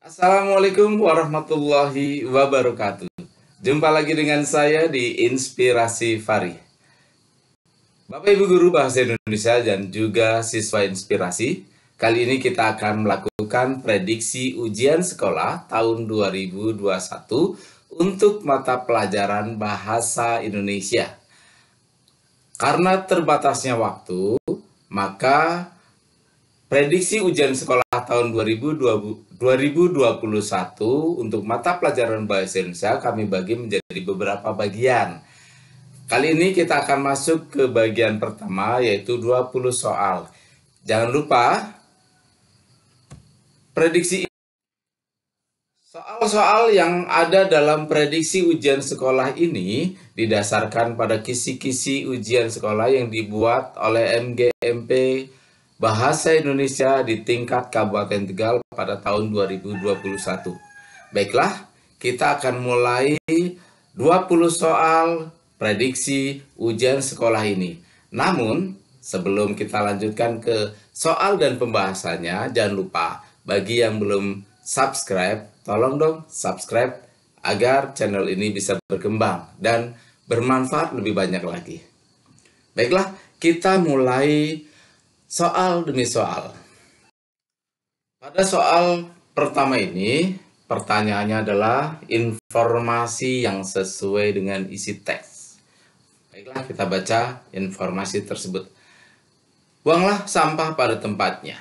Assalamualaikum warahmatullahi wabarakatuh. Jumpa lagi dengan saya di Inspirasi Fari. Bapak Ibu Guru Bahasa Indonesia dan juga siswa inspirasi, kali ini kita akan melakukan prediksi ujian sekolah tahun 2021 untuk mata pelajaran Bahasa Indonesia. Karena terbatasnya waktu, maka prediksi ujian sekolah tahun 2021 untuk mata pelajaran Bahasa Indonesia kami bagi menjadi beberapa bagian. Kali ini kita akan masuk ke bagian pertama, yaitu 20 soal. Jangan lupa, prediksi soal-soal yang ada dalam prediksi ujian sekolah ini didasarkan pada kisi-kisi ujian sekolah yang dibuat oleh MGMP Bahasa Indonesia di tingkat Kabupaten Tegal pada tahun 2021. Baiklah, kita akan mulai 20 soal prediksi ujian sekolah ini. Namun, sebelum kita lanjutkan ke soal dan pembahasannya, jangan lupa bagi yang belum subscribe, tolong dong subscribe agar channel ini bisa berkembang dan bermanfaat lebih banyak lagi. Baiklah, kita mulai soal demi soal. Pada soal pertama ini, pertanyaannya adalah informasi yang sesuai dengan isi teks. Baiklah, kita baca informasi tersebut. Buanglah sampah pada tempatnya.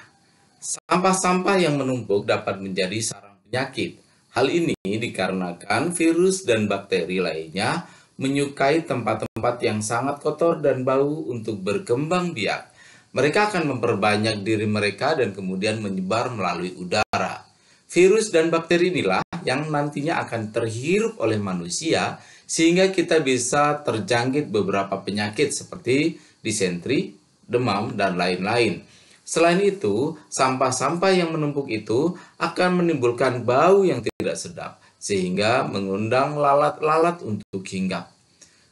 Sampah-sampah yang menumpuk dapat menjadi sarang penyakit. Hal ini dikarenakan virus dan bakteri lainnya menyukai tempat-tempat yang sangat kotor dan bau untuk berkembang biak. Mereka akan memperbanyak diri mereka dan kemudian menyebar melalui udara. Virus dan bakteri inilah yang nantinya akan terhirup oleh manusia sehingga kita bisa terjangkit beberapa penyakit seperti disentri, demam, dan lain-lain. Selain itu, sampah-sampah yang menumpuk itu akan menimbulkan bau yang tidak sedap sehingga mengundang lalat-lalat untuk hinggap.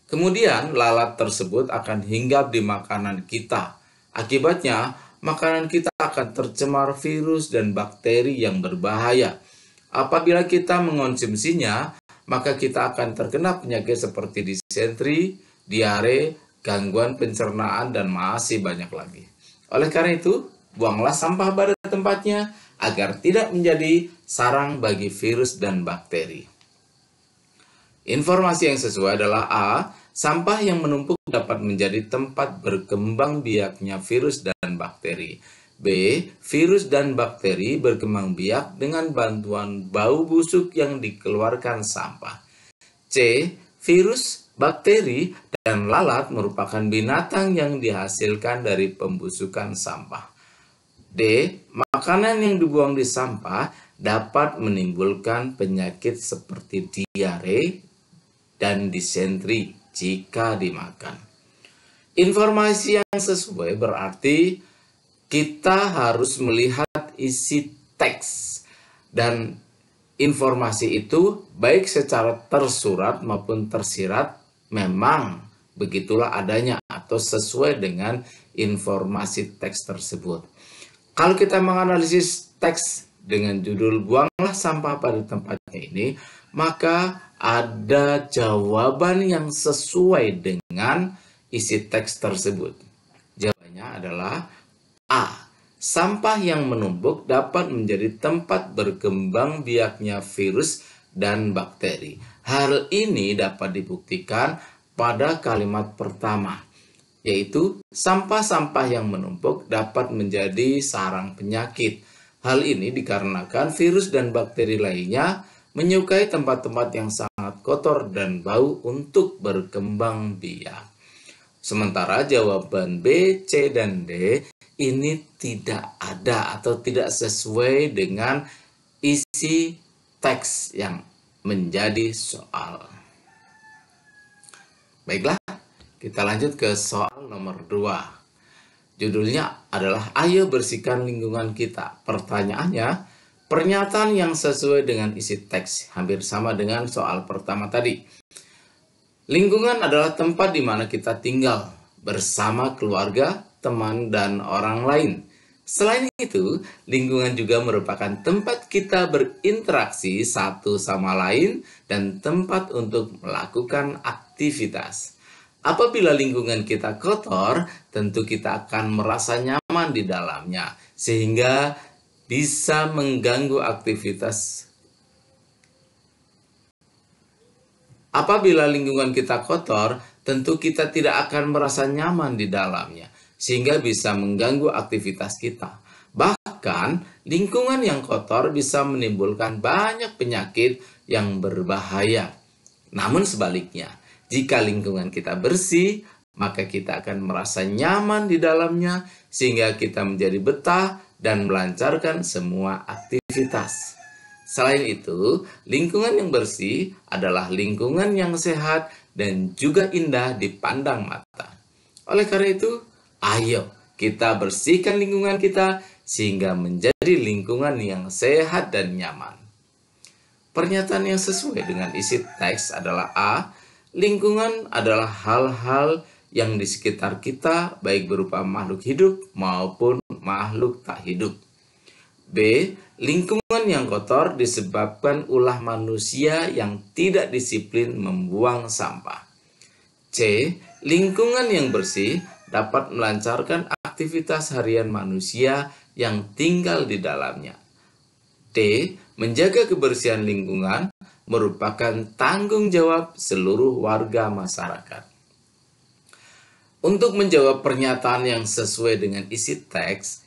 Kemudian lalat tersebut akan hinggap di makanan kita. Akibatnya, makanan kita akan tercemar virus dan bakteri yang berbahaya. Apabila kita mengonsumsinya, maka kita akan terkena penyakit seperti disentri, diare, gangguan pencernaan, dan masih banyak lagi. Oleh karena itu, buanglah sampah pada tempatnya agar tidak menjadi sarang bagi virus dan bakteri. Informasi yang sesuai adalah A. Sampah yang menumpuk dapat menjadi tempat berkembang biaknya virus dan bakteri. B. Virus dan bakteri berkembang biak dengan bantuan bau busuk yang dikeluarkan sampah. C. Virus, bakteri, dan lalat merupakan binatang yang dihasilkan dari pembusukan sampah. D. Makanan yang dibuang di sampah dapat menimbulkan penyakit seperti diare dan disentri jika dimakan. Informasi yang sesuai berarti kita harus melihat isi teks dan informasi itu baik secara tersurat maupun tersirat memang begitulah adanya atau sesuai dengan informasi teks tersebut. Kalau kita menganalisis teks dengan judul buanglah sampah pada tempatnya ini, maka ada jawaban yang sesuai dengan isi teks tersebut. Jawabannya adalah A. Sampah yang menumpuk dapat menjadi tempat berkembang biaknya virus dan bakteri. Hal ini dapat dibuktikan pada kalimat pertama, yaitu sampah-sampah yang menumpuk dapat menjadi sarang penyakit. Hal ini dikarenakan virus dan bakteri lainnya menyukai tempat-tempat yang sangat kotor dan bau untuk berkembang biak. Sementara jawaban B, C, dan D ini tidak ada atau tidak sesuai dengan isi teks yang menjadi soal. Baiklah, kita lanjut ke soal nomor 2. Judulnya adalah Ayo Bersihkan Lingkungan Kita. Pertanyaannya, pernyataan yang sesuai dengan isi teks hampir sama dengan soal pertama tadi. Lingkungan adalah tempat di mana kita tinggal bersama keluarga, teman, dan orang lain. Selain itu, lingkungan juga merupakan tempat kita berinteraksi satu sama lain dan tempat untuk melakukan aktivitas. Apabila lingkungan kita kotor, tentu kita akan merasa nyaman di dalamnya, sehingga bisa mengganggu aktivitas. Apabila lingkungan kita kotor, tentu kita tidak akan merasa nyaman di dalamnya, sehingga bisa mengganggu aktivitas kita. Bahkan, lingkungan yang kotor bisa menimbulkan banyak penyakit yang berbahaya. Namun sebaliknya, jika lingkungan kita bersih, maka kita akan merasa nyaman di dalamnya, sehingga kita menjadi betah dan melancarkan semua aktivitas. Selain itu, lingkungan yang bersih adalah lingkungan yang sehat dan juga indah dipandang mata. Oleh karena itu, ayo kita bersihkan lingkungan kita sehingga menjadi lingkungan yang sehat dan nyaman. Pernyataan yang sesuai dengan isi teks adalah A. Lingkungan adalah hal-hal yang di sekitar kita, baik berupa makhluk hidup maupun makhluk tak hidup. B. Lingkungan yang kotor disebabkan ulah manusia yang tidak disiplin membuang sampah. C. Lingkungan yang bersih dapat melancarkan aktivitas harian manusia yang tinggal di dalamnya. D. Menjaga kebersihan lingkungan merupakan tanggung jawab seluruh warga masyarakat. Untuk menjawab pernyataan yang sesuai dengan isi teks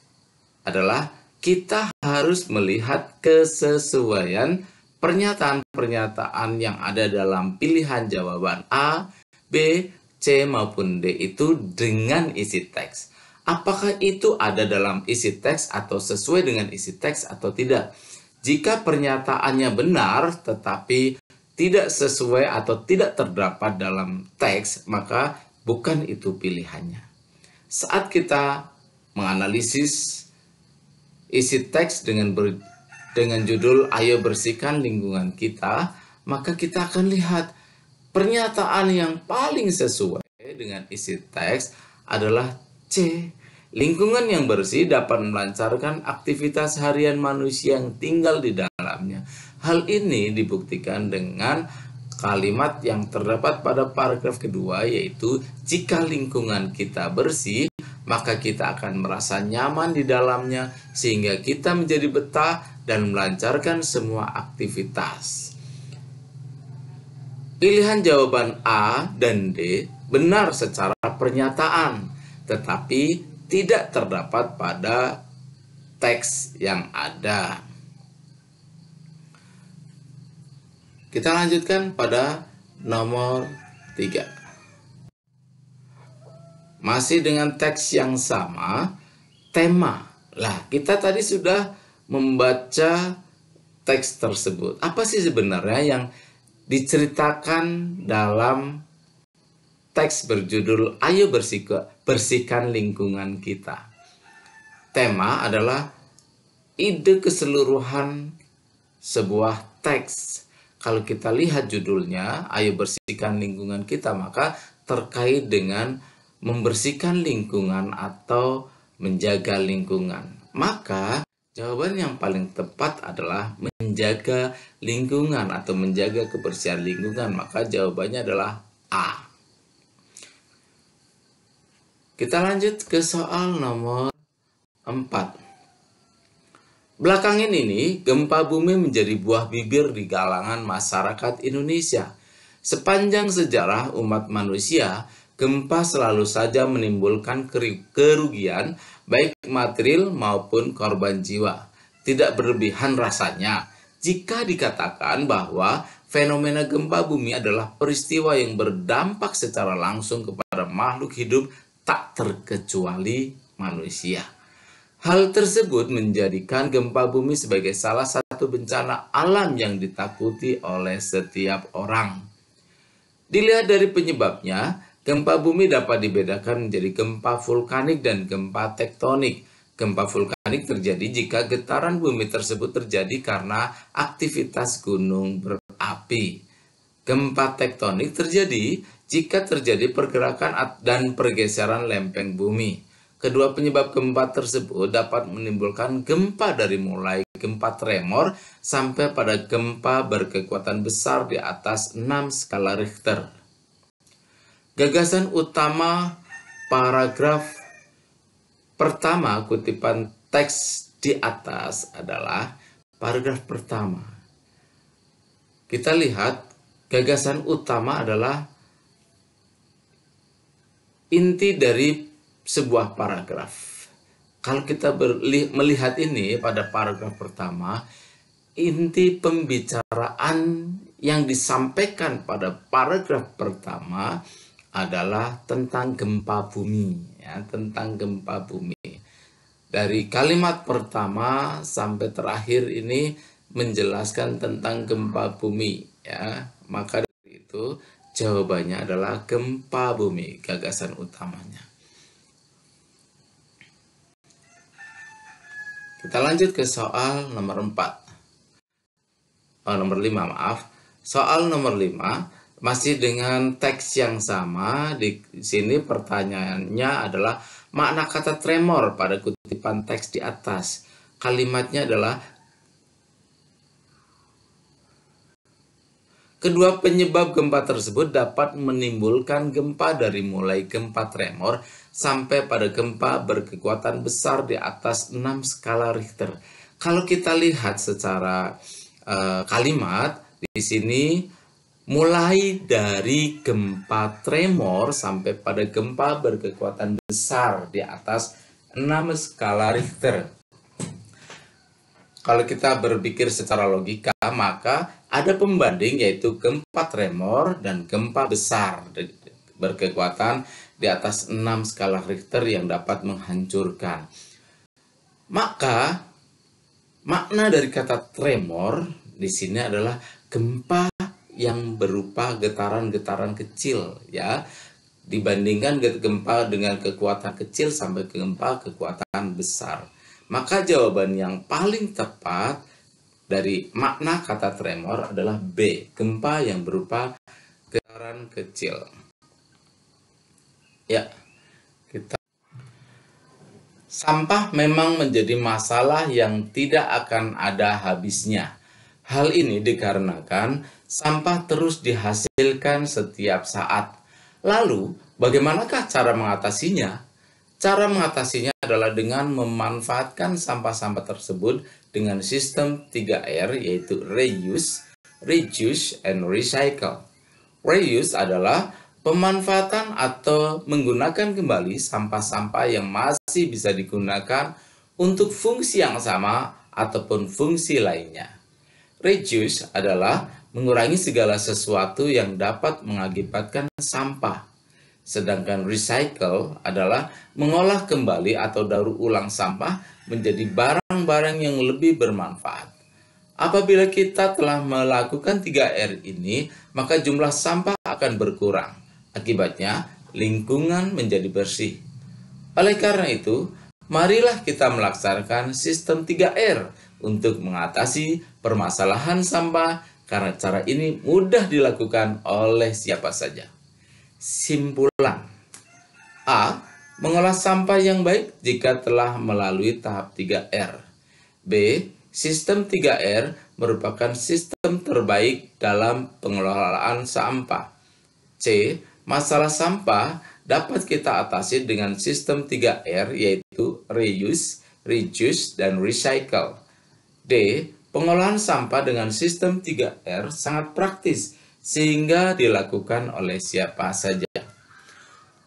adalah kita harus melihat kesesuaian pernyataan-pernyataan yang ada dalam pilihan jawaban A, B, C maupun D itu dengan isi teks. Apakah itu ada dalam isi teks atau sesuai dengan isi teks atau tidak? Jika pernyataannya benar tetapi tidak sesuai atau tidak terdapat dalam teks, maka bukan itu pilihannya. Saat kita menganalisis isi teks dengan judul "Ayo Bersihkan Lingkungan Kita", maka kita akan lihat pernyataan yang paling sesuai dengan isi teks adalah C. Lingkungan yang bersih dapat melancarkan aktivitas harian manusia yang tinggal di dalamnya. Hal ini dibuktikan dengan kalimat yang terdapat pada paragraf kedua, yaitu jika lingkungan kita bersih, maka kita akan merasa nyaman di dalamnya sehingga kita menjadi betah dan melancarkan semua aktivitas. Pilihan jawaban A dan D benar secara pernyataan, tetapi tidak terdapat pada teks yang ada. Kita lanjutkan pada nomor 3. Masih dengan teks yang sama, tema. Lah, kita tadi sudah membaca teks tersebut. Apa sih sebenarnya yang diceritakan dalam teks berjudul "Ayo Bersihkan Lingkungan Kita"? Tema adalah ide keseluruhan sebuah teks. Kalau kita lihat judulnya, "Ayo Bersihkan Lingkungan Kita", maka terkait dengan membersihkan lingkungan atau menjaga lingkungan. Maka jawaban yang paling tepat adalah menjaga lingkungan atau menjaga kebersihan lingkungan. Maka jawabannya adalah A. Kita lanjut ke soal nomor 4. Belakangan ini, gempa bumi menjadi buah bibir di kalangan masyarakat Indonesia. Sepanjang sejarah umat manusia, gempa selalu saja menimbulkan kerugian baik material maupun korban jiwa. Tidak berlebihan rasanya jika dikatakan bahwa fenomena gempa bumi adalah peristiwa yang berdampak secara langsung kepada makhluk hidup tak terkecuali manusia. Hal tersebut menjadikan gempa bumi sebagai salah satu bencana alam yang ditakuti oleh setiap orang. Dilihat dari penyebabnya, gempa bumi dapat dibedakan menjadi gempa vulkanik dan gempa tektonik. Gempa vulkanik terjadi jika getaran bumi tersebut terjadi karena aktivitas gunung berapi. Gempa tektonik terjadi jika terjadi pergerakan dan pergeseran lempeng bumi. Kedua penyebab gempa tersebut dapat menimbulkan gempa dari mulai gempa tremor sampai pada gempa berkekuatan besar di atas 6 skala Richter. Gagasan utama paragraf pertama kutipan teks di atas adalah paragraf pertama. Kita lihat gagasan utama adalah inti dari sebuah paragraf. Kalau kita melihat ini pada paragraf pertama, inti pembicaraan yang disampaikan pada paragraf pertama adalah tentang gempa bumi, ya, tentang gempa bumi. Dari kalimat pertama sampai terakhir ini menjelaskan tentang gempa bumi, ya. Maka dari itu jawabannya adalah gempa bumi, gagasan utamanya. Kita lanjut ke soal nomor 4. Nomor 5, maaf. Soal nomor 5 masih dengan teks yang sama. Di sini pertanyaannya adalah makna kata tremor pada kutipan teks di atas. Kalimatnya adalah kedua penyebab gempa tersebut dapat menimbulkan gempa dari mulai gempa tremor sampai pada gempa berkekuatan besar di atas 6 skala Richter. Kalau kita lihat secara kalimat di sini mulai dari gempa tremor sampai pada gempa berkekuatan besar di atas 6 skala Richter. Kalau kita berpikir secara logika, maka ada pembanding yaitu gempa tremor dan gempa besar berkekuatan di atas 6 skala Richter yang dapat menghancurkan. Maka makna dari kata tremor di sini adalah gempa yang berupa getaran-getaran kecil, ya. Dibandingkan gempa dengan kekuatan kecil sampai ke gempa kekuatan besar. Maka jawaban yang paling tepat dari makna kata tremor adalah B, gempa yang berupa getaran kecil. Ya, sampah memang menjadi masalah yang tidak akan ada habisnya. Hal ini dikarenakan sampah terus dihasilkan setiap saat. Lalu, bagaimanakah cara mengatasinya? Cara mengatasinya adalah dengan memanfaatkan sampah-sampah tersebut dengan sistem 3R, yaitu reuse, reduce, and recycle. Reuse adalah pemanfaatan atau menggunakan kembali sampah-sampah yang masih bisa digunakan untuk fungsi yang sama ataupun fungsi lainnya. Reduce adalah mengurangi segala sesuatu yang dapat mengakibatkan sampah. Sedangkan recycle adalah mengolah kembali atau daur ulang sampah menjadi barang-barang yang lebih bermanfaat. Apabila kita telah melakukan 3R ini, maka jumlah sampah akan berkurang. Akibatnya, lingkungan menjadi bersih. Oleh karena itu, marilah kita melaksanakan sistem 3R untuk mengatasi permasalahan sampah, karena cara ini mudah dilakukan oleh siapa saja. Simpulan. A. Mengolah sampah yang baik jika telah melalui tahap 3R. B. Sistem 3R merupakan sistem terbaik dalam pengelolaan sampah. C. Masalah sampah dapat kita atasi dengan sistem 3R, yaitu reuse, reduce, dan recycle. D. Pengolahan sampah dengan sistem 3R sangat praktis sehingga dilakukan oleh siapa saja.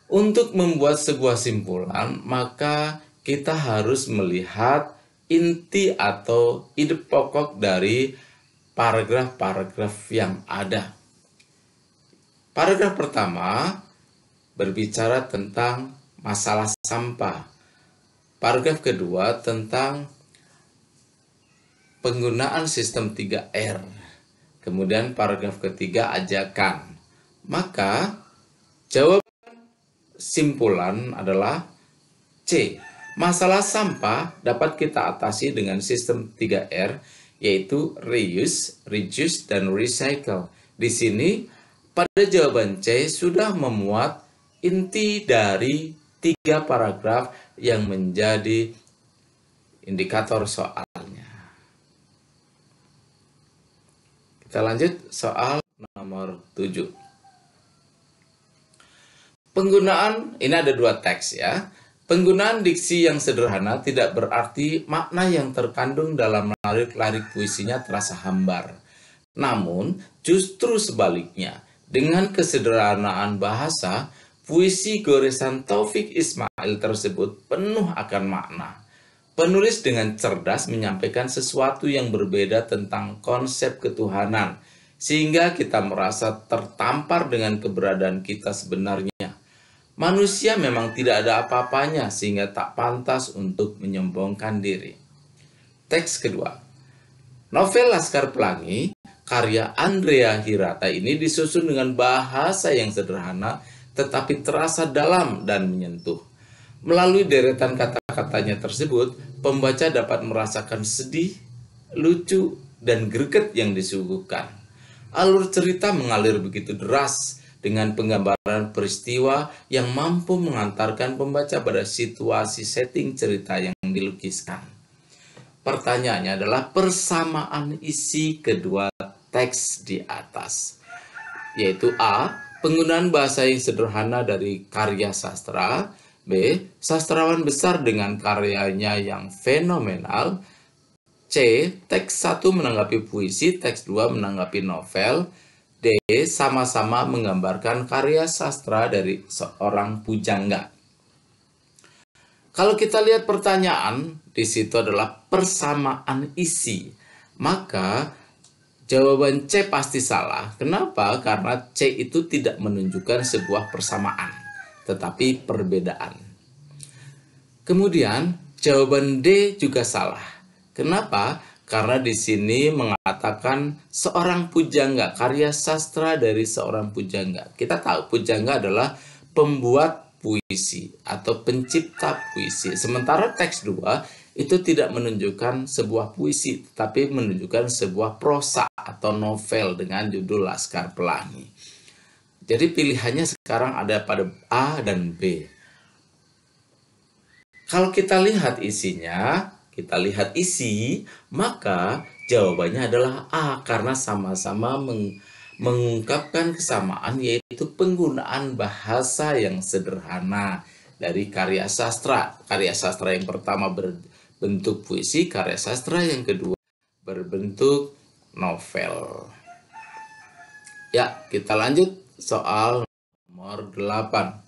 Untuk membuat sebuah simpulan, maka kita harus melihat inti atau ide pokok dari paragraf-paragraf yang ada. Paragraf pertama berbicara tentang masalah sampah. Paragraf kedua tentang penggunaan sistem 3R. Kemudian paragraf ketiga ajakan. Maka jawaban simpulan adalah C. Masalah sampah dapat kita atasi dengan sistem 3R, yaitu reuse, reduce, dan recycle. Di sini pada jawaban C sudah memuat inti dari 3 paragraf yang menjadi indikator soalnya. Kita lanjut soal nomor 7. Penggunaan, ini ada 2 teks ya. Penggunaan diksi yang sederhana tidak berarti makna yang terkandung dalam lirik-lirik puisinya terasa hambar. Namun, justru sebaliknya, dengan kesederhanaan bahasa, puisi goresan Taufik Ismail tersebut penuh akan makna. Penulis dengan cerdas menyampaikan sesuatu yang berbeda tentang konsep ketuhanan, sehingga kita merasa tertampar dengan keberadaan kita sebenarnya. Manusia memang tidak ada apa-apanya sehingga tak pantas untuk menyombongkan diri. Teks kedua. Novel Laskar Pelangi, karya Andrea Hirata ini disusun dengan bahasa yang sederhana tetapi terasa dalam dan menyentuh. Melalui deretan kata-katanya tersebut, pembaca dapat merasakan sedih, lucu, dan greget yang disuguhkan. Alur cerita mengalir begitu deras, dengan penggambaran peristiwa yang mampu mengantarkan pembaca pada situasi setting cerita yang dilukiskan. Pertanyaannya adalah persamaan isi kedua teks di atas, yaitu A. Penggunaan bahasa yang sederhana dari karya sastra, B. Sastrawan besar dengan karyanya yang fenomenal, C. Teks 1 menanggapi puisi, teks 2 menanggapi novel, D. Sama-sama menggambarkan karya sastra dari seorang pujangga. Kalau kita lihat pertanyaan, di situ adalah persamaan isi. Maka jawaban C pasti salah. Kenapa? Karena C itu tidak menunjukkan sebuah persamaan, tetapi perbedaan. Kemudian jawaban D juga salah. Kenapa? Karena di sini mengatakan seorang pujangga, karya sastra dari seorang pujangga. Kita tahu pujangga adalah pembuat puisi atau pencipta puisi. Sementara teks 2 itu tidak menunjukkan sebuah puisi, tapi menunjukkan sebuah prosa atau novel dengan judul Laskar Pelangi. Jadi pilihannya sekarang ada pada A dan B. Kalau kita lihat isinya, kita lihat isi, maka jawabannya adalah A, karena sama-sama mengungkapkan kesamaan, yaitu penggunaan bahasa yang sederhana dari karya sastra. Karya sastra yang pertama berbentuk puisi, karya sastra yang kedua berbentuk novel. Ya, kita lanjut soal nomor 8.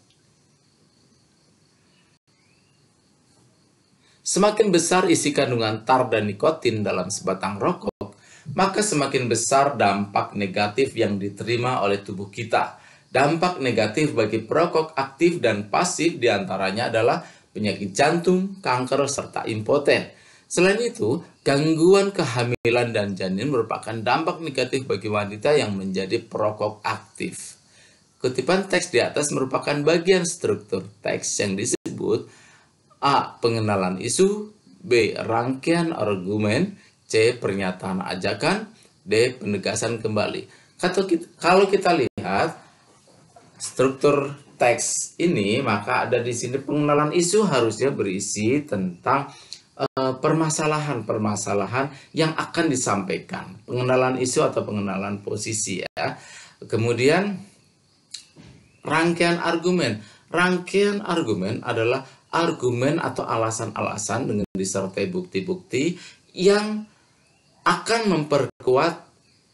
Semakin besar isi kandungan tar dan nikotin dalam sebatang rokok, maka semakin besar dampak negatif yang diterima oleh tubuh kita. Dampak negatif bagi perokok aktif dan pasif diantaranya adalah penyakit jantung, kanker, serta impoten. Selain itu, gangguan kehamilan dan janin merupakan dampak negatif bagi wanita yang menjadi perokok aktif. Kutipan teks di atas merupakan bagian struktur teks yang disebut A. Pengenalan isu, B. Rangkaian argumen, C. Pernyataan ajakan, D. Penegasan kembali. Kalau kita lihat struktur teks ini, maka ada di sini pengenalan isu harusnya berisi tentang permasalahan-permasalahan yang akan disampaikan. Pengenalan isu atau pengenalan posisi ya. Kemudian rangkaian argumen. Rangkaian argumen adalah argumen atau alasan-alasan dengan disertai bukti-bukti yang akan memperkuat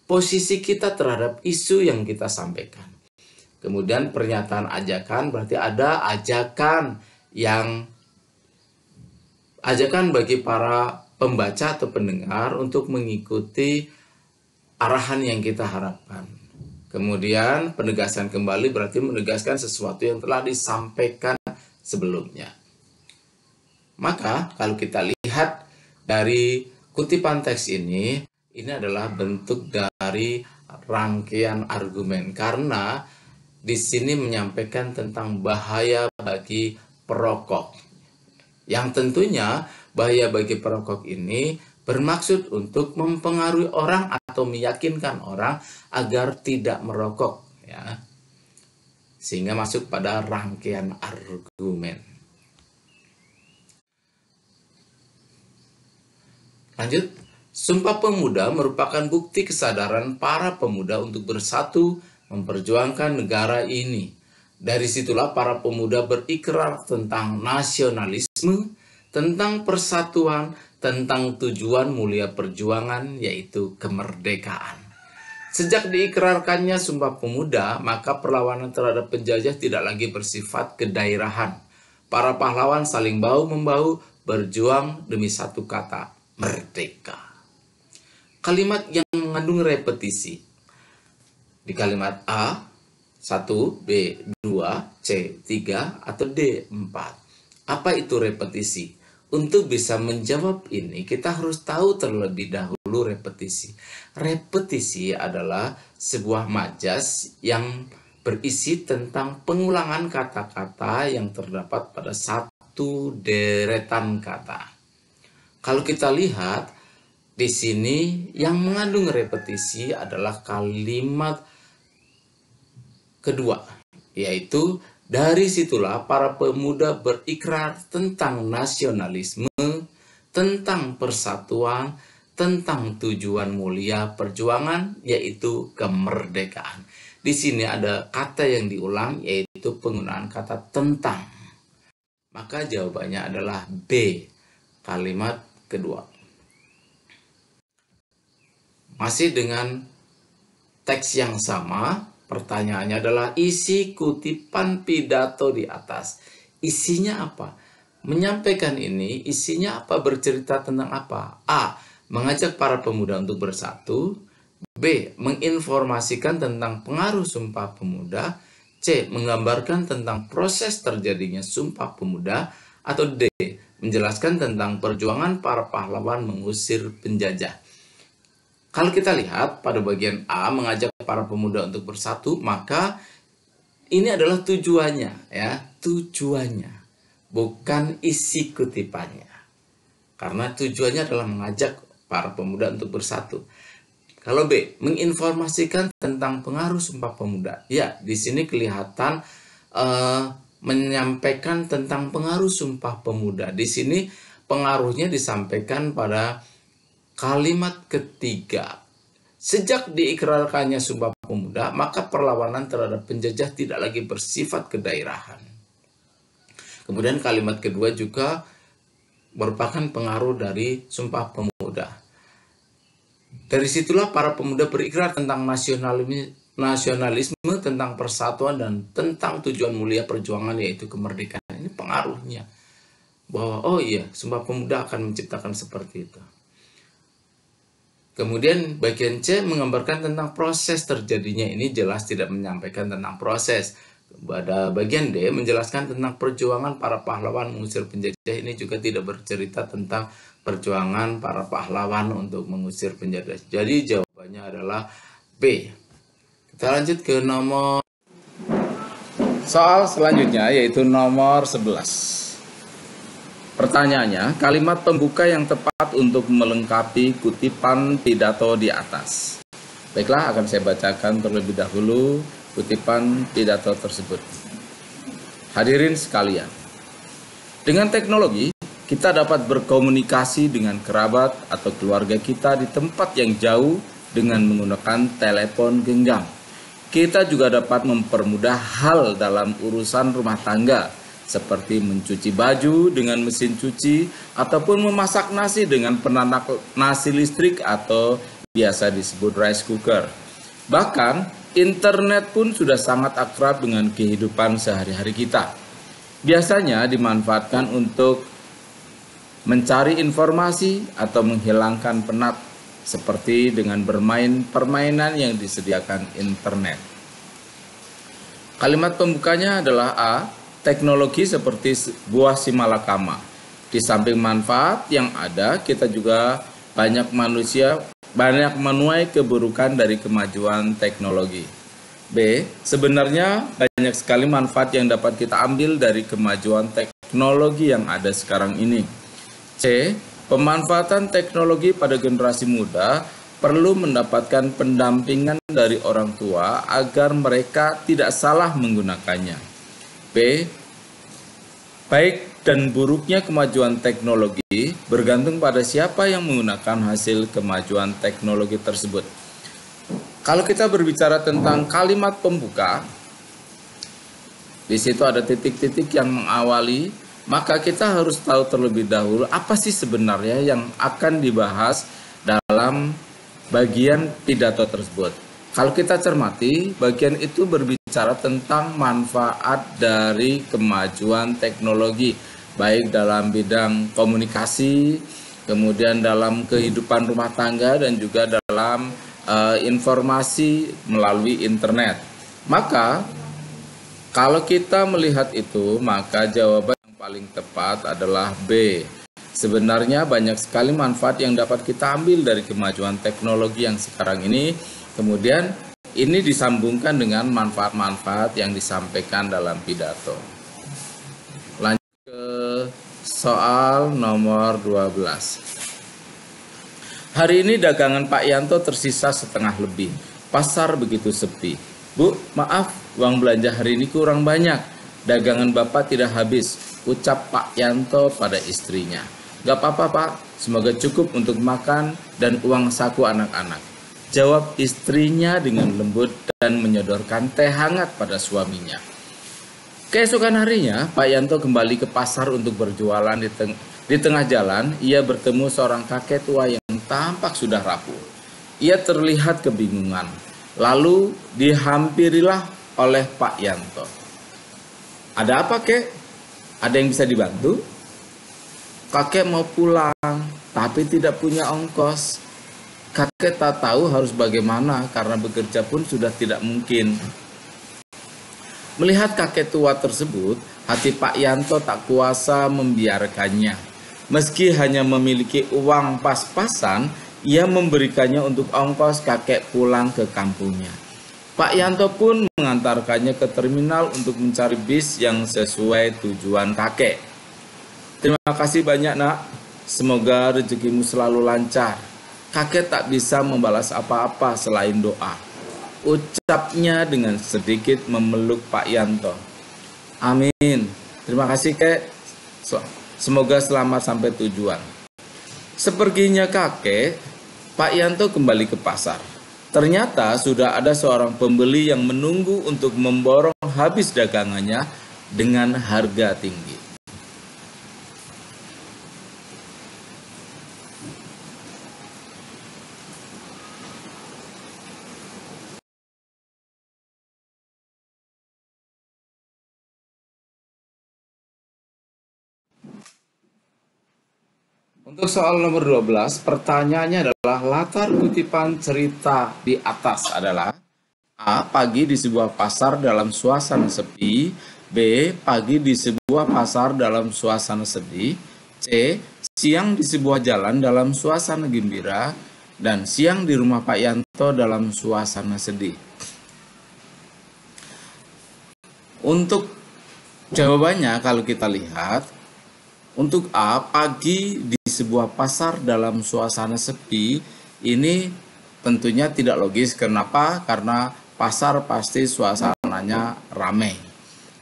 posisi kita terhadap isu yang kita sampaikan. Kemudian pernyataan ajakan berarti ada ajakan bagi para pembaca atau pendengar untuk mengikuti arahan yang kita harapkan. Kemudian penegasan kembali berarti menegaskan sesuatu yang telah disampaikan sebelumnya. Maka kalau kita lihat dari kutipan teks ini adalah bentuk dari rangkaian argumen, karena di sini menyampaikan tentang bahaya bagi perokok. Yang tentunya bahaya bagi perokok ini bermaksud untuk mempengaruhi orang atau meyakinkan orang agar tidak merokok ya. Sehingga masuk pada rangkaian argumen. Lanjut, Sumpah Pemuda merupakan bukti kesadaran para pemuda untuk bersatu memperjuangkan negara ini. Dari situlah para pemuda berikrar tentang nasionalisme, tentang persatuan, tentang tujuan mulia perjuangan yaitu kemerdekaan. Sejak diikrarkannya Sumpah Pemuda, maka perlawanan terhadap penjajah tidak lagi bersifat kedaerahan. Para pahlawan saling bahu-membahu berjuang demi satu kata, merdeka. Kalimat yang mengandung repetisi. Di kalimat A, 1, B, 2, C, 3, atau D, 4. Apa itu repetisi? Untuk bisa menjawab ini, kita harus tahu terlebih dahulu repetisi. Repetisi adalah sebuah majas yang berisi tentang pengulangan kata-kata yang terdapat pada satu deretan kata. Kalau kita lihat, di sini yang mengandung repetisi adalah kalimat kedua, yaitu dari situlah para pemuda berikrar tentang nasionalisme, tentang persatuan, tentang tujuan mulia perjuangan, yaitu kemerdekaan. Di sini ada kata yang diulang, yaitu penggunaan kata tentang. Maka jawabannya adalah B, kalimat kedua. Masih dengan teks yang sama, pertanyaannya adalah isi kutipan pidato di atas. Isinya apa? Menyampaikan ini, isinya apa? Bercerita tentang apa? A. Mengajak para pemuda untuk bersatu. B. Menginformasikan tentang pengaruh Sumpah Pemuda. C. Menggambarkan tentang proses terjadinya Sumpah Pemuda. Atau D. Menjelaskan tentang perjuangan para pahlawan mengusir penjajah. Kalau kita lihat pada bagian A, mengajak para pemuda untuk bersatu, maka ini adalah tujuannya, ya, tujuannya, bukan isi kutipannya. Karena tujuannya adalah mengajak para pemuda untuk bersatu. Kalau B, menginformasikan tentang pengaruh Sumpah Pemuda. Ya, di sini kelihatan menyampaikan tentang pengaruh Sumpah Pemuda. Di sini pengaruhnya disampaikan pada kalimat ketiga. Sejak diikrarkannya Sumpah Pemuda, maka perlawanan terhadap penjajah tidak lagi bersifat kedaerahan. Kemudian kalimat kedua juga merupakan pengaruh dari Sumpah Pemuda. Dari situlah para pemuda berikrar tentang nasionalisme, tentang persatuan, dan tentang tujuan mulia perjuangan yaitu kemerdekaan. Ini pengaruhnya. Bahwa oh iya, Sumpah Pemuda akan menciptakan seperti itu. Kemudian bagian C menggambarkan tentang proses terjadinya, ini jelas tidak menyampaikan tentang proses. Pada bagian D menjelaskan tentang perjuangan para pahlawan mengusir penjajah, ini juga tidak bercerita tentang perjuangan para pahlawan untuk mengusir penjajah. Jadi jawabannya adalah B. Kita lanjut ke nomor soal selanjutnya, yaitu nomor 11. Pertanyaannya, kalimat pembuka yang tepat untuk melengkapi kutipan pidato di atas. Baiklah, akan saya bacakan terlebih dahulu kutipan pidato tersebut. Hadirin sekalian, dengan teknologi, kita dapat berkomunikasi dengan kerabat atau keluarga kita di tempat yang jauh dengan menggunakan telepon genggam. Kita juga dapat mempermudah hal dalam urusan rumah tangga, seperti mencuci baju dengan mesin cuci ataupun memasak nasi dengan penanak nasi listrik atau biasa disebut rice cooker. Bahkan internet pun sudah sangat akrab dengan kehidupan sehari-hari kita. Biasanya dimanfaatkan untuk mencari informasi atau menghilangkan penat, seperti dengan bermain permainan yang disediakan internet. Kalimat pembukanya adalah A. Teknologi seperti buah simalakama. Di samping manfaat yang ada, kita juga banyak menuai keburukan dari kemajuan teknologi. B. Sebenarnya banyak sekali manfaat yang dapat kita ambil dari kemajuan teknologi yang ada sekarang ini. C. Pemanfaatan teknologi pada generasi muda perlu mendapatkan pendampingan dari orang tua agar mereka tidak salah menggunakannya. B. Baik dan buruknya kemajuan teknologi bergantung pada siapa yang menggunakan hasil kemajuan teknologi tersebut. Kalau kita berbicara tentang kalimat pembuka, di situ ada titik-titik yang mengawali, maka kita harus tahu terlebih dahulu apa sih sebenarnya yang akan dibahas dalam bagian pidato tersebut. Kalau kita cermati, bagian itu berbicara tentang manfaat dari kemajuan teknologi, baik dalam bidang komunikasi, kemudian dalam kehidupan rumah tangga, dan juga dalam informasi melalui internet. Maka kalau kita melihat itu, maka jawaban yang paling tepat adalah B. Sebenarnya banyak sekali manfaat yang dapat kita ambil dari kemajuan teknologi yang sekarang ini. Kemudian ini disambungkan dengan manfaat-manfaat yang disampaikan dalam pidato. Lanjut ke soal nomor 12. Hari ini dagangan Pak Yanto tersisa setengah lebih. Pasar begitu sepi. Bu, maaf, uang belanja hari ini kurang banyak. Dagangan Bapak tidak habis, ucap Pak Yanto pada istrinya. Gak apa-apa Pak, semoga cukup untuk makan dan uang saku anak-anak, jawab istrinya dengan lembut dan menyodorkan teh hangat pada suaminya. Keesokan harinya, Pak Yanto kembali ke pasar untuk berjualan. Di tengah jalan, ia bertemu seorang kakek tua yang tampak sudah rapuh. Ia terlihat kebingungan. Lalu dihampirilah oleh Pak Yanto. Ada apa, Kek? Ada yang bisa dibantu? Kakek mau pulang, tapi tidak punya ongkos. Kakek tak tahu harus bagaimana karena bekerja pun sudah tidak mungkin. Melihat kakek tua tersebut, hati Pak Yanto tak kuasa membiarkannya. Meski hanya memiliki uang pas-pasan, ia memberikannya untuk ongkos kakek pulang ke kampungnya. Pak Yanto pun mengantarkannya ke terminal untuk mencari bis yang sesuai tujuan kakek. Terima kasih banyak nak, semoga rezekimu selalu lancar. Kakek tak bisa membalas apa-apa selain doa, ucapnya dengan sedikit memeluk Pak Yanto. Amin, terima kasih kek, semoga selamat sampai tujuan. Seperginya kakek, Pak Yanto kembali ke pasar. Ternyata sudah ada seorang pembeli yang menunggu untuk memborong habis dagangannya dengan harga tinggi. Untuk soal nomor 12, pertanyaannya adalah latar kutipan cerita di atas adalah A. Pagi di sebuah pasar dalam suasana sepi. B. Pagi di sebuah pasar dalam suasana sedih. C. Siang di sebuah jalan dalam suasana gembira. Dan siang di rumah Pak Yanto dalam suasana sedih. Untuk jawabannya kalau kita lihat, untuk A, pagi di sebuah pasar dalam suasana sepi, ini tentunya tidak logis. Kenapa? Karena pasar pasti suasananya ramai.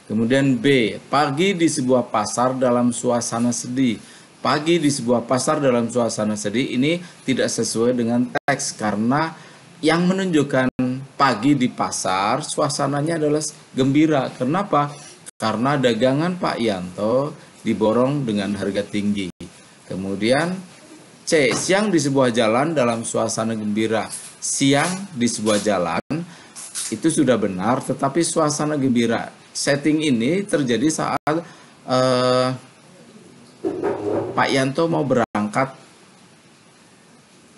Kemudian B, pagi di sebuah pasar dalam suasana sedih. Pagi di sebuah pasar dalam suasana sedih ini tidak sesuai dengan teks, karena yang menunjukkan pagi di pasar suasananya adalah gembira. Kenapa? Karena dagangan Pak Yanto diborong dengan harga tinggi. Kemudian C, siang di sebuah jalan dalam suasana gembira. Siang di sebuah jalan itu sudah benar, tetapi suasana gembira. Setting ini terjadi saat Pak Yanto mau berangkat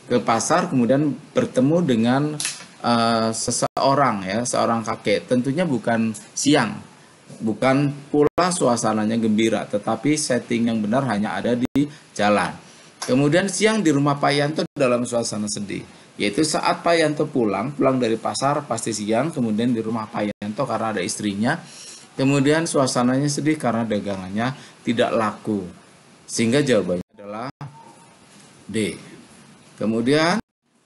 ke pasar, kemudian bertemu dengan seseorang, ya, seorang kakek. Tentunya bukan siang. Bukan pula suasananya gembira, tetapi setting yang benar hanya ada di jalan. Kemudian siang di rumah Pak Yanto dalam suasana sedih, yaitu saat Pak Yanto pulang dari pasar pasti siang, kemudian di rumah Pak Yanto karena ada istrinya, kemudian suasananya sedih karena dagangannya tidak laku, sehingga jawabannya adalah D. Kemudian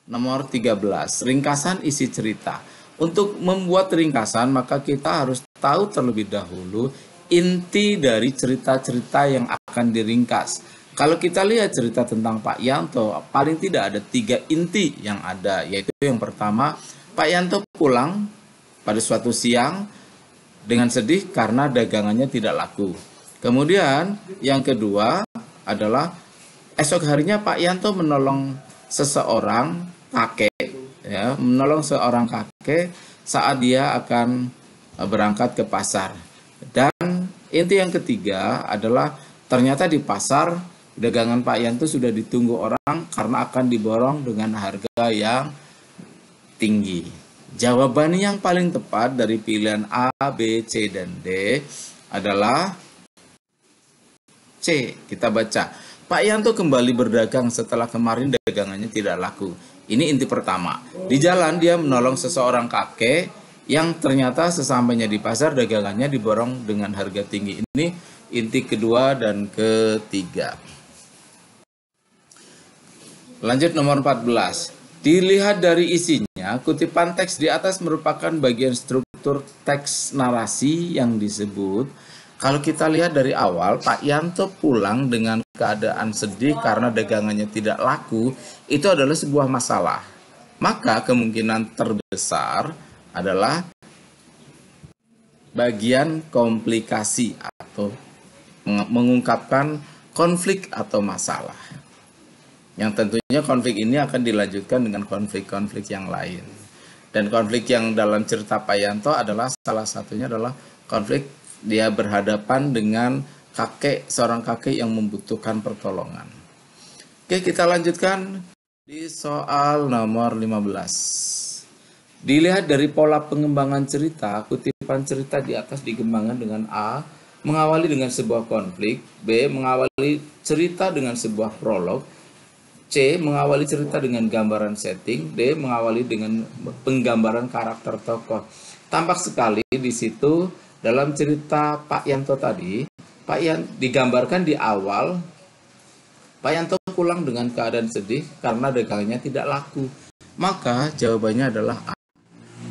nomor 13, ringkasan isi cerita. Untuk membuat ringkasan, maka kita harus tahu terlebih dahulu inti dari cerita-cerita yang akan diringkas. Kalau kita lihat cerita tentang Pak Yanto, paling tidak ada 3 inti yang ada, yaitu yang pertama, Pak Yanto pulang pada suatu siang dengan sedih karena dagangannya tidak laku. Kemudian yang kedua adalah esok harinya Pak Yanto menolong seseorang kakek, ya, menolong seorang kakek saat dia akan berangkat ke pasar. Dan inti yang ketiga adalah ternyata di pasar dagangan Pak Yanto sudah ditunggu orang karena akan diborong dengan harga yang tinggi. Jawaban yang paling tepat dari pilihan A, B, C, dan D adalah C. Kita baca. Pak Yanto kembali berdagang setelah kemarin dagangannya tidak laku. Ini inti pertama. Di jalan dia menolong seseorang kakek yang ternyata sesampainya di pasar dagangannya diborong dengan harga tinggi. Ini inti kedua dan ketiga. Lanjut nomor 14. Dilihat dari isinya, kutipan teks di atas merupakan bagian struktur teks narasi yang disebut. Kalau kita lihat dari awal, Pak Yanto pulang dengan keadaan sedih karena dagangannya tidak laku, itu adalah sebuah masalah. Maka kemungkinan terbesar adalah bagian komplikasi atau mengungkapkan konflik atau masalah. Yang tentunya konflik ini akan dilanjutkan dengan konflik-konflik yang lain. Dan konflik yang dalam cerita Pak Yanto adalah salah satunya adalah konflik dia berhadapan dengan seorang kakek yang membutuhkan pertolongan. Oke, kita lanjutkan di soal nomor 15. Dilihat dari pola pengembangan cerita, kutipan cerita di atas dikembangkan dengan A, mengawali dengan sebuah konflik, B, mengawali cerita dengan sebuah prolog, C, mengawali cerita dengan gambaran setting, D, mengawali dengan penggambaran karakter tokoh. Tampak sekali di situ dalam cerita Pak Yanto tadi, Pak Yanto digambarkan di awal, Pak Yanto pulang dengan keadaan sedih karena dagangannya tidak laku. Maka jawabannya adalah A.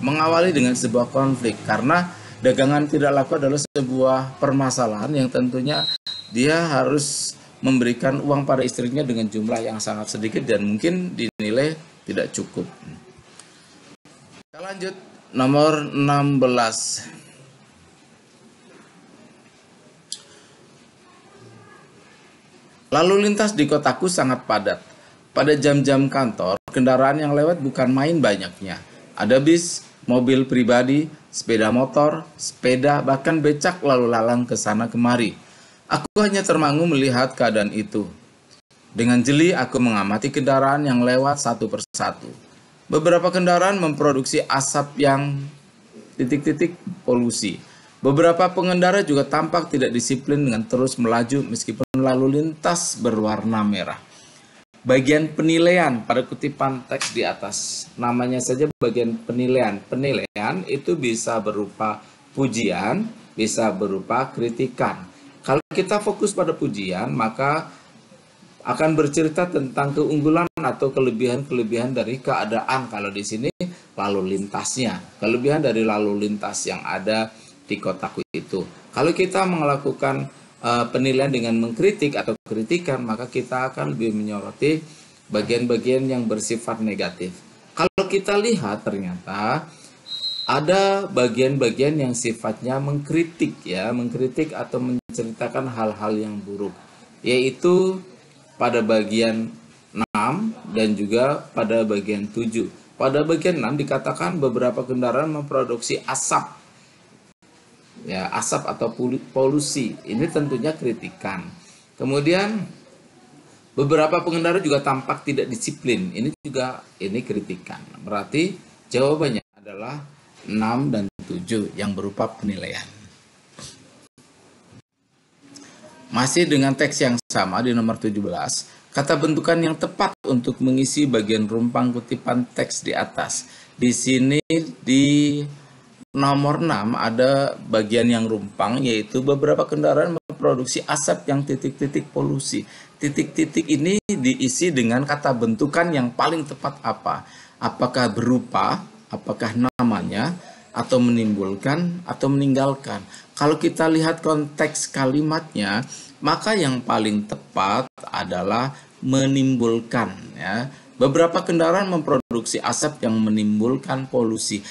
Mengawali dengan sebuah konflik, karena dagangan tidak laku adalah sebuah permasalahan yang tentunya dia harus memberikan uang pada istrinya dengan jumlah yang sangat sedikit dan mungkin dinilai tidak cukup. Kita lanjut nomor 16. Lalu lintas di kotaku sangat padat. Pada jam-jam kantor, kendaraan yang lewat bukan main banyaknya. Ada bis, mobil pribadi, sepeda motor, sepeda, bahkan becak lalu lalang ke sana kemari. Aku hanya termangu melihat keadaan itu. Dengan jeli aku mengamati kendaraan yang lewat satu persatu. Beberapa kendaraan memproduksi asap yang titik-titik polusi. Beberapa pengendara juga tampak tidak disiplin dengan terus melaju meskipun lalu lintas berwarna merah. Bagian penilaian pada kutipan teks di atas, namanya saja bagian penilaian. Penilaian itu bisa berupa pujian, bisa berupa kritikan. Kalau kita fokus pada pujian, maka akan bercerita tentang keunggulan atau kelebihan-kelebihan dari keadaan. Kalau di sini lalu lintasnya, kelebihan dari lalu lintas yang ada di kotaku itu. Kalau kita melakukan penilaian dengan mengkritik atau kritikan, maka kita akan lebih menyoroti bagian-bagian yang bersifat negatif. Kalau kita lihat ternyata ada bagian-bagian yang sifatnya mengkritik, ya, mengkritik atau menceritakan hal-hal yang buruk, yaitu pada bagian 6 dan juga pada bagian 7. Pada bagian 6 dikatakan beberapa kendaraan memproduksi asap, ya, asap atau polusi. Ini tentunya kritikan. Kemudian beberapa pengendara juga tampak tidak disiplin. Ini kritikan. Berarti jawabannya adalah 6 dan 7 yang berupa penilaian. Masih dengan teks yang sama di nomor 17, kata bentukan yang tepat untuk mengisi bagian rumpang kutipan teks di atas. Di sini di nomor 6 ada bagian yang rumpang, yaitu beberapa kendaraan memproduksi asap yang titik-titik polusi. Titik-titik ini diisi dengan kata bentukan yang paling tepat apa? Apakah berupa, apakah namanya, atau menimbulkan atau meninggalkan. Kalau kita lihat konteks kalimatnya, maka yang paling tepat adalah menimbulkan, ya. Beberapa kendaraan memproduksi asap yang menimbulkan polusi.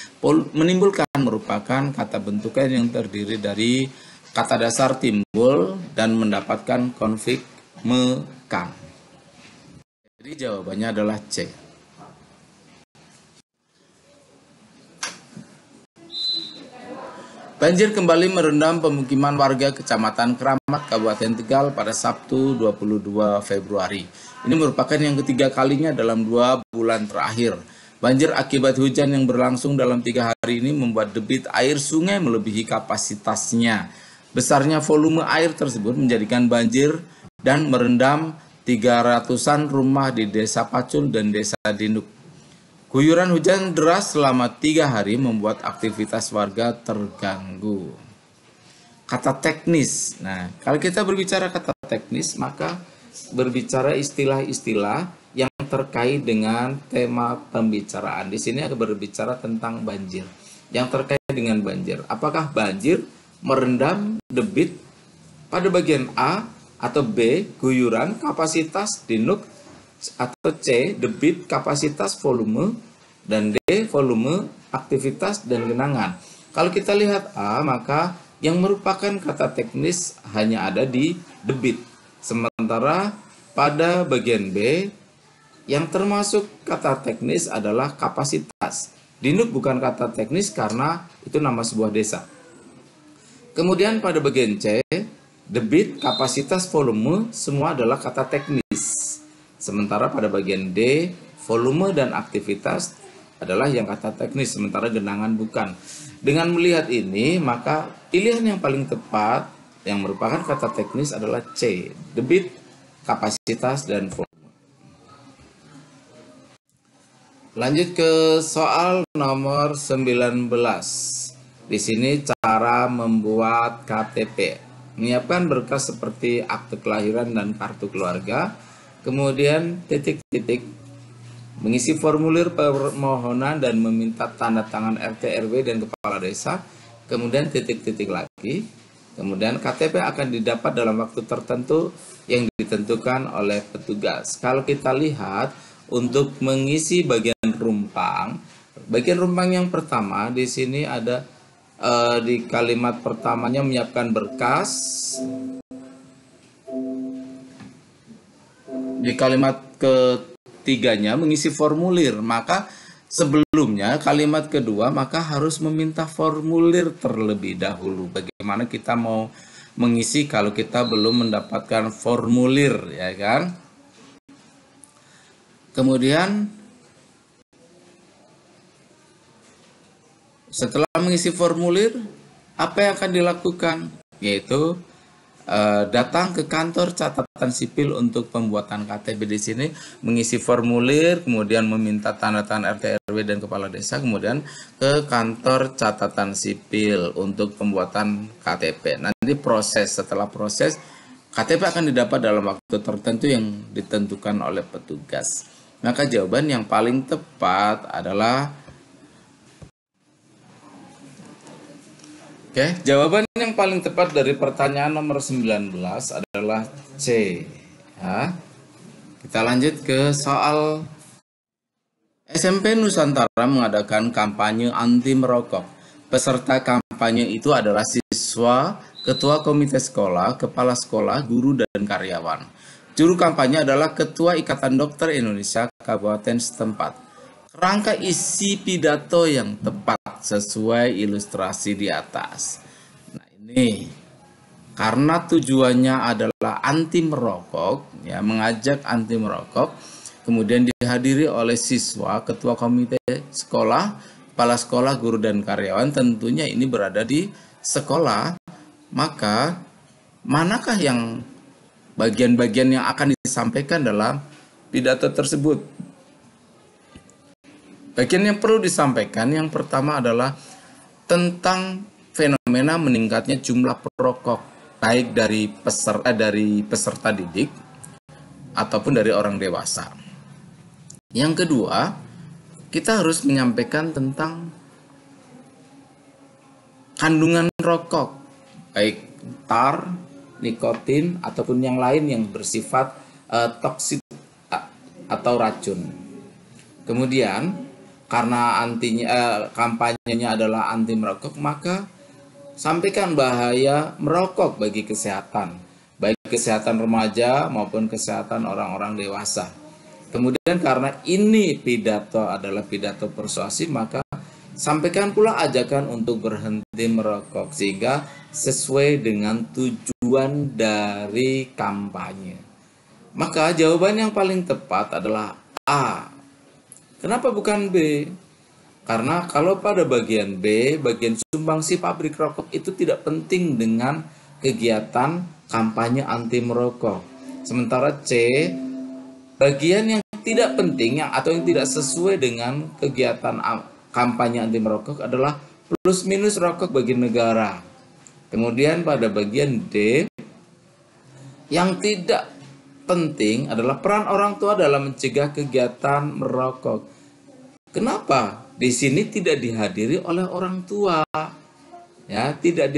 Menimbulkan merupakan kata bentukan yang terdiri dari kata dasar timbul dan mendapatkan konflik mekan. Jadi jawabannya adalah C. Banjir kembali merendam pemukiman warga Kecamatan Keramat, Kabupaten Tegal pada Sabtu 22 Februari. Ini merupakan yang ketiga kalinya dalam 2 bulan terakhir. Banjir akibat hujan yang berlangsung dalam 3 hari ini membuat debit air sungai melebihi kapasitasnya. Besarnya volume air tersebut menjadikan banjir dan merendam 300-an rumah di Desa Pacul dan Desa Dinuk. Guyuran hujan deras selama 3 hari membuat aktivitas warga terganggu. Kata teknis. Nah, kalau kita berbicara kata teknis, maka berbicara istilah-istilah yang terkait dengan tema pembicaraan. Di sini akan berbicara tentang banjir. Yang terkait dengan banjir. Apakah banjir merendam debit pada bagian A atau B, guyuran, kapasitas, dinuk, atau C, debit, kapasitas, volume, dan D, volume, aktivitas, dan genangan. Kalau kita lihat A, maka yang merupakan kata teknis hanya ada di debit. Sementara pada bagian B, yang termasuk kata teknis adalah kapasitas. Dinuk bukan kata teknis karena itu nama sebuah desa. Kemudian pada bagian C, debit, kapasitas, volume, semua adalah kata teknis. Sementara pada bagian D, volume dan aktivitas adalah yang kata teknis, sementara genangan bukan. Dengan melihat ini, maka pilihan yang paling tepat yang merupakan kata teknis adalah C, debit, kapasitas, dan volume. Lanjut ke soal nomor 19. Di sini cara membuat KTP. Menyiapkan berkas seperti akte kelahiran dan kartu keluarga. Kemudian titik-titik mengisi formulir permohonan dan meminta tanda tangan RT RW dan kepala desa. Kemudian titik-titik lagi. Kemudian KTP akan didapat dalam waktu tertentu yang ditentukan oleh petugas. Kalau kita lihat untuk mengisi bagian rumpang yang pertama di sini ada di kalimat pertamanya menyiapkan berkas. Di kalimat ketiganya mengisi formulir, maka sebelumnya kalimat kedua maka harus meminta formulir terlebih dahulu. Bagaimana kita mau mengisi kalau kita belum mendapatkan formulir, ya kan? Kemudian setelah mengisi formulir, apa yang akan dilakukan? Yaitu datang ke kantor catatan sipil untuk pembuatan KTP. Di sini mengisi formulir, kemudian meminta tanda tangan RT RW dan kepala desa, kemudian ke kantor catatan sipil untuk pembuatan KTP. Nanti setelah proses KTP akan didapat dalam waktu tertentu yang ditentukan oleh petugas. Maka jawaban yang paling tepat adalah jawaban yang paling tepat dari pertanyaan nomor 19 adalah C. Ya. Kita lanjut ke soal SMP Nusantara mengadakan kampanye anti merokok. Peserta kampanye itu adalah siswa, ketua komite sekolah, kepala sekolah, guru, dan karyawan. Juru kampanye adalah Ketua Ikatan Dokter Indonesia Kabupaten setempat. Rangka isi pidato yang tepat sesuai ilustrasi di atas. Nah, ini karena tujuannya adalah anti merokok, ya, mengajak anti merokok, kemudian dihadiri oleh siswa, ketua komite sekolah, kepala sekolah, guru, dan karyawan. Tentunya ini berada di sekolah. Maka manakah yang bagian-bagian yang akan disampaikan dalam pidato tersebut? Bagian yang perlu disampaikan yang pertama adalah tentang fenomena meningkatnya jumlah perokok, baik dari peserta didik ataupun dari orang dewasa. Yang kedua, kita harus menyampaikan tentang kandungan rokok, baik tar, nikotin, ataupun yang lain yang bersifat toksik atau racun. Kemudian karena kampanyenya adalah anti merokok, maka sampaikan bahaya merokok bagi kesehatan, baik kesehatan remaja maupun kesehatan orang-orang dewasa. Kemudian karena ini pidato adalah pidato persuasif, maka sampaikan pula ajakan untuk berhenti merokok sehingga sesuai dengan tujuan dari kampanye. Maka jawaban yang paling tepat adalah A. Kenapa bukan B? Karena kalau pada bagian B, bagian sumbangsi pabrik rokok itu tidak penting dengan kegiatan kampanye anti merokok. Sementara C, bagian yang tidak penting atau yang tidak sesuai dengan kegiatan kampanye anti merokok adalah plus minus rokok bagi negara. Kemudian pada bagian D, yang tidak penting adalah peran orang tua dalam mencegah kegiatan merokok. Kenapa? Di sini tidak dihadiri oleh orang tua. Ya, tidak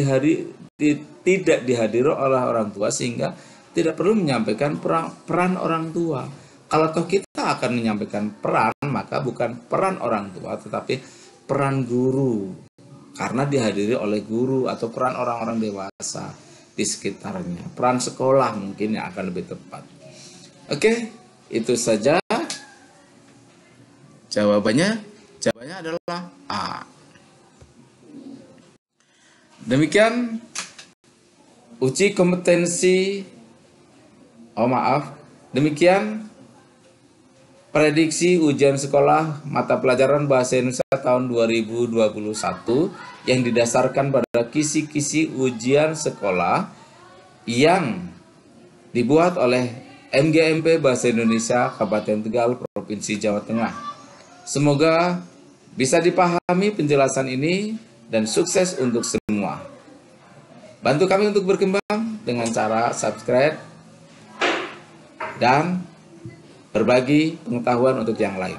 dihadiri oleh orang tua sehingga tidak perlu menyampaikan peran orang tua. Kalau toh kita akan menyampaikan peran, maka bukan peran orang tua tetapi peran guru. Karena dihadiri oleh guru atau peran orang-orang dewasa di sekitarnya. Peran sekolah mungkin yang akan lebih tepat. Oke, itu saja jawabannya. Jawabannya adalah A. Demikian uji kompetensi. Demikian prediksi ujian sekolah mata pelajaran Bahasa Indonesia tahun 2021 yang didasarkan pada kisi-kisi ujian sekolah yang dibuat oleh MGMP Bahasa Indonesia Kabupaten Tegal, Provinsi Jawa Tengah. Semoga bisa dipahami penjelasan ini dan sukses untuk semua. Bantu kami untuk berkembang dengan cara subscribe dan berbagi pengetahuan untuk yang lain.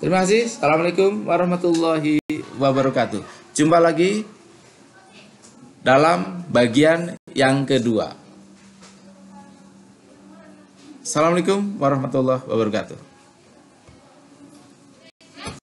Terima kasih. Assalamualaikum warahmatullahi wabarakatuh. Jumpa lagi dalam bagian yang kedua. Assalamualaikum warahmatullahi wabarakatuh.